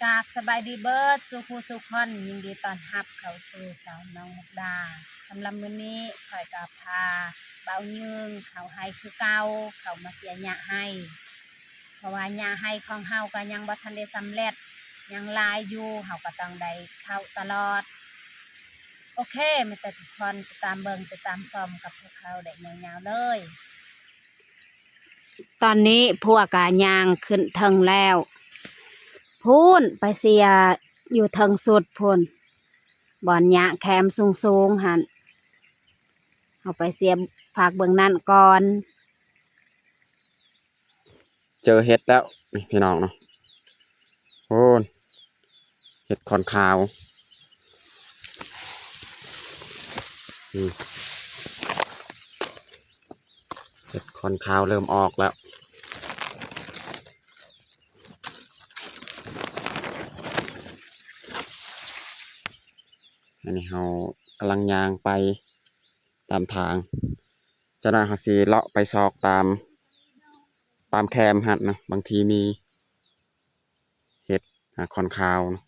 กราบสบายดีเบิร์ดสุขูสุขคนยินดีต้อนรับเข้าสู่สาวน้องมุกดาสำหรับมื้อนี้ข่อยกับพาเบายืงเขาให้คือเก่าเขามาเสียหญ้าให้เพราะว่าหญ้าให้ของเฮาก็ยังบ่ทันได้สำเร็จยังลายอยู่เฮาก็ต้องได้เข้าตลอดโอเคมาแต่ทุกคนติดตามเบิ่งติดตามชมกับพวกเขาได้ยาวๆเลยตอนนี้พวกกะยางขึ้นเทิงแล้วพูนไปเสียอยู่เทิงสุดพูนบ่อนหญ้าแคมสูงๆหันเอาไปเสียฝากเบิ่งนั่นก่อนเจอเห็ดแล้วพี่น้องเนาะโอ้เห็ดขอนขาวเห็ดขอนขาวเริ่มออกแล้วอันนี้เรากำลังยางไปตามทางจะน่าหาสีเลาะไปซอกตามแคมหัดนะบางทีมีเห็ดขอนขาวนะ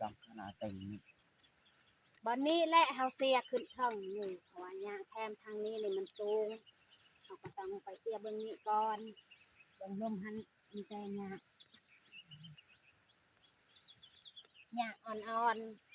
กับขนาดเต็มบ่อนนี้แหละเฮาเสียขึ้นเทิงอยู่เพราะว่าหญ้าแคมทางนี้นี่มันสูงเฮาก็ต้องไปเสียเบิ่งนี้ก่อนเบิ่งลมหันมีแต่หญ้าอ่อนๆ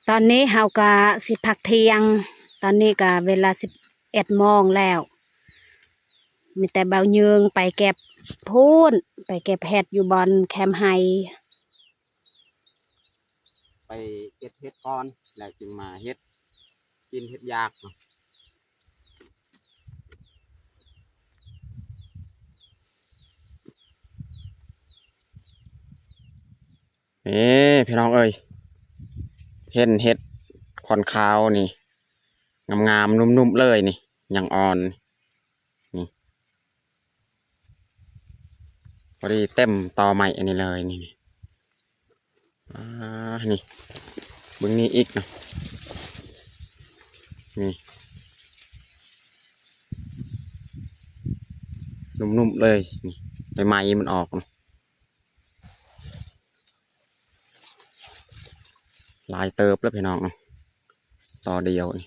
ตอนนี้เฮาก็สิพักเที่ยงตอนนี้ก็เวลา11 โมงแล้วมีแต่เบายืงไปเก็บพูนไปเก็บเห็ดอยู่บอนแคมป์ไฮ ไปเก็บเห็ดก่อนแล้วจึงมาเห็ดกินเห็ดยากเนาะพี่น้องเอ้ยเห็ดขอนขาวนี่งามๆนุ่มๆเลยนี่ยังอ่อนนี่พอดีเต็มตอใหม่อันนี้เลยนี่นี่เบื้องนี้อีกนะนี่นุ่มๆเลยนี่ใบไม้มันออกนะลายเติบแล้วพี่น้องเนาะต่อเดียวนี่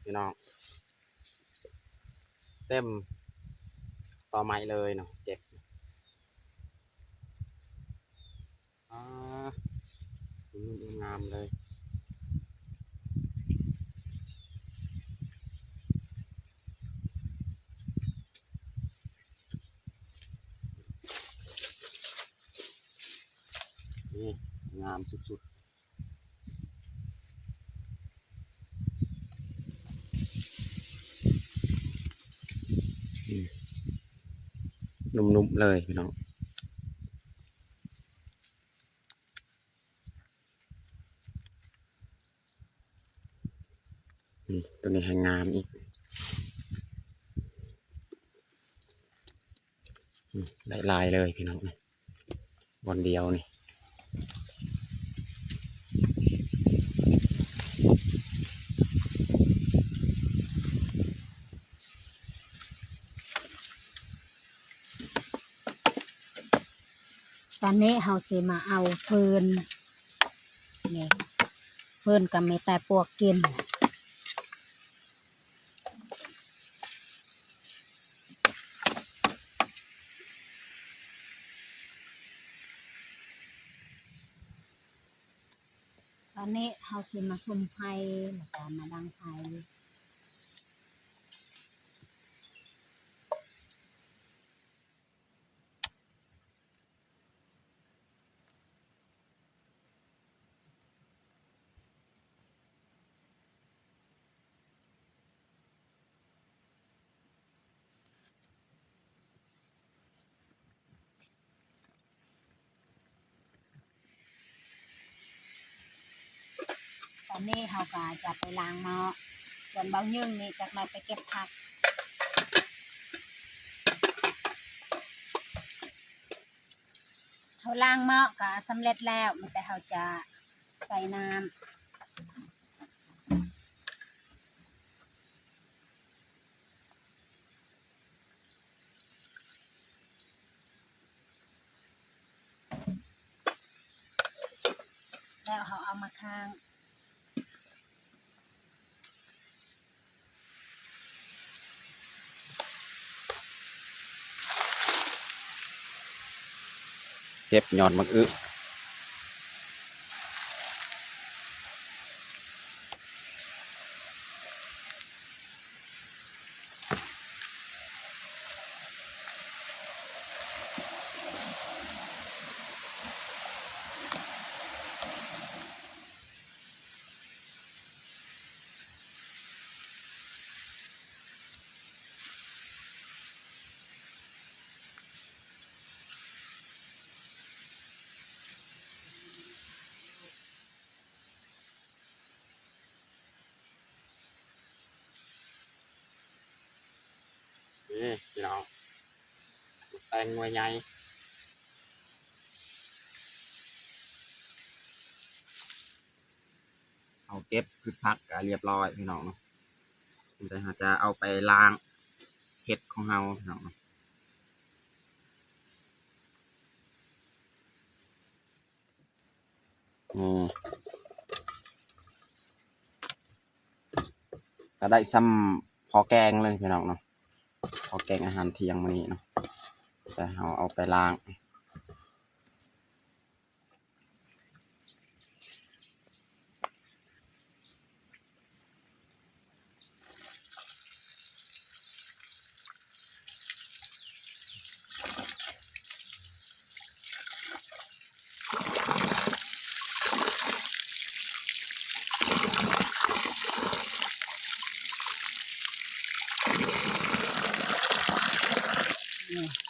พี่น้อง เต็มต่อไม้เลยเนาะเก็บอ่างามเลยนี่งามสุดๆนุ่มๆเลยพี่น้องนี่ตัวนี้ให้งามอีกได้ลายเลยพี่น้องบนเดียวนี่ตอนนี้เฮาสิมาเอาเฟิร์นนี่เฟิร์นก็มีแต่ปวกกินตอนนี้เฮาสิมาซุ่มไฟแล้วก็มาดังไฟตอนนี้เฮาก็จะไปล้างหม้อส่วนเบานึ่งนี่จากนั้นไปเก็บผักเฮาล้างหม้อก็สำเร็จแล้วมีแต่เฮาจะใส่น้ำแล้วเฮาเอามาค้างเก็บยอดมะอึนี่พี่น้องแตงหน่วยใหญ่เอาเก็บคือพักก็เรียบร้อยพี่น้องเนาะแต่เราจะเอาไปล้างเห็ดของเราพี่น้องเนาะก็ได้ซ้ำพอแกงเลยพี่น้องเนาะพอแกงอาหารเที่ยงมื้อนี้เนาะแต่เราเอาไปล้างนี่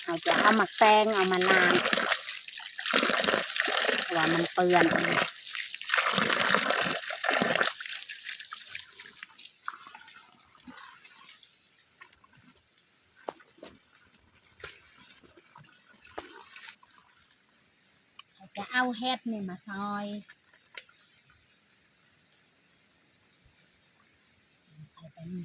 เราจะเอามาแตงเอามาล้างเพราะว่ามันเปื้อนเราจะเอาเห็ดนี่มาซอยใส่ไปนี่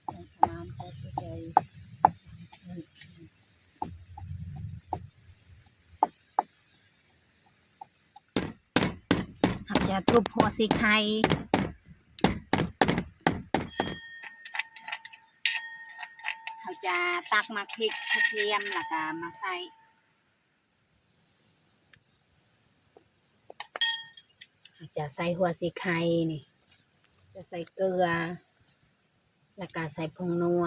ใส่สลามเห็ดไปเลย จะทุบหัวสีไข่เขาจะตักมาพริกกระเทียมแล้วก็มาใส่เขาจะใส่หัวสีไข่นี่จะใส่เกลือแล้วก็ใส่ผงนัว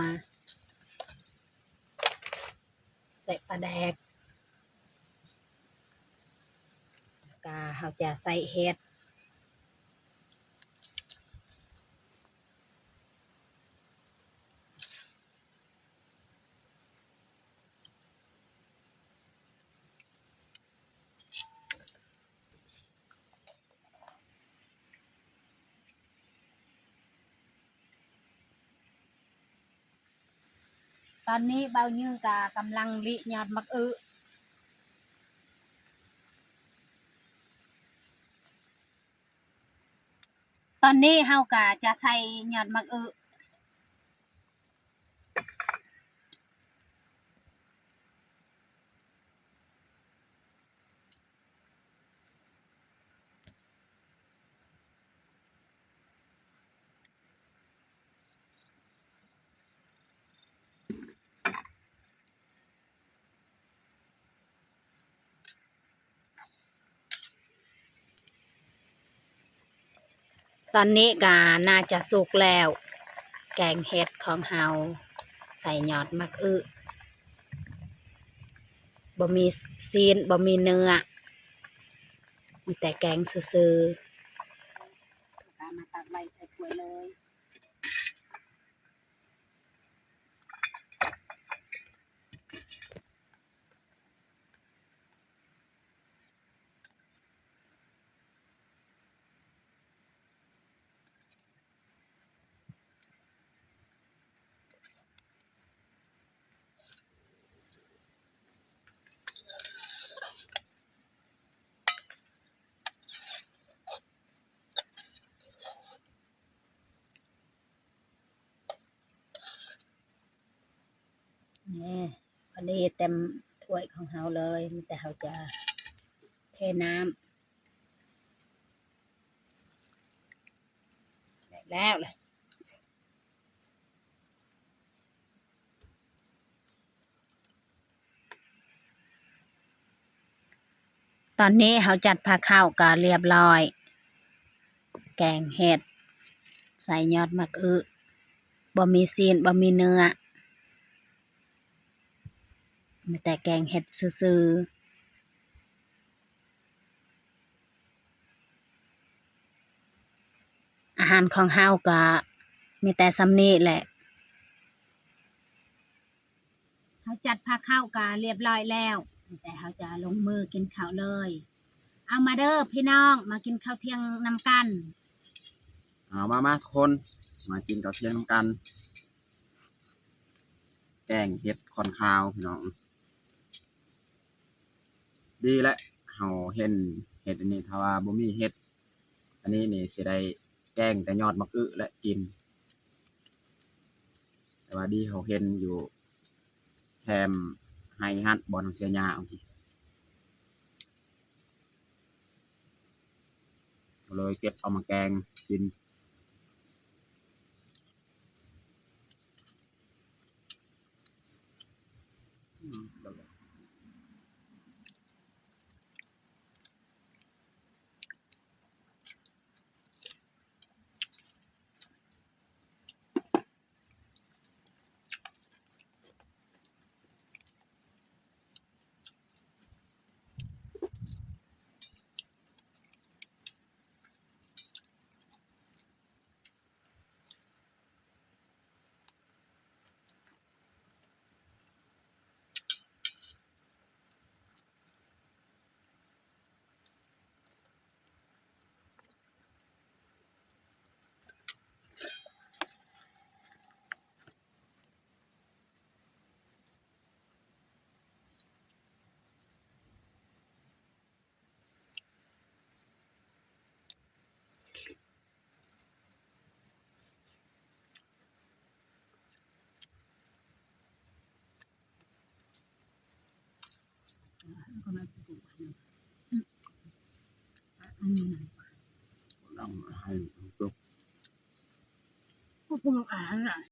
ใส่ปลาแดกแล้วก็เขาจะใส่เห็ดตอนนี้เบายืงกกำลังลิยอดมักอึตอนนี้เฮากะจะใส่ยอดมักอึตอนนี้กาน่าจะสุกแล้ว แกงเห็ดของเฮาใส่ยอดมักอึบ่มีซีนบ่มีเนื้อมีแต่แกงซื่อๆมาตักใบใส่ถ้วยเลยนี่พอดีเต็มถ้วยของเฮาเลยมีแต่เฮาจะเทน้ำได้แล้วเลยตอนนี้เฮาจัดผ้าข้าวก็เรียบร้อย แกงเห็ดใส่ยอดมะอึบ่มีซีนบ่มีเนื้อมีแต่แกงเห็ดซื่อๆอาหารของเฮาก็มีแต่ซำนี้แหละเฮาจัดผ้าข้าวก็เรียบร้อยแล้วแต่เฮาจะลงมือกินข้าวเลยเอามาเด้อพี่น้องมากินข้าวเที่ยงนำกันเอามาทุกคนมากินข้าวเที่ยงนำกันแกงเห็ดคอนข้าวพี่น้องดีและเฮาเห็นเห็ดอันนี้ถ้าว่าบ่มีเห็ดอันนี้นี่สิได้แกงแต่ยอดมะอึและกินแต่ว่าดีเฮาเห็นอยู่แคมไฮฮัทบอลเสียหญ้าเอาทีเลยเก็บเอามาแกงกิน ก็คงอ่านน่ะ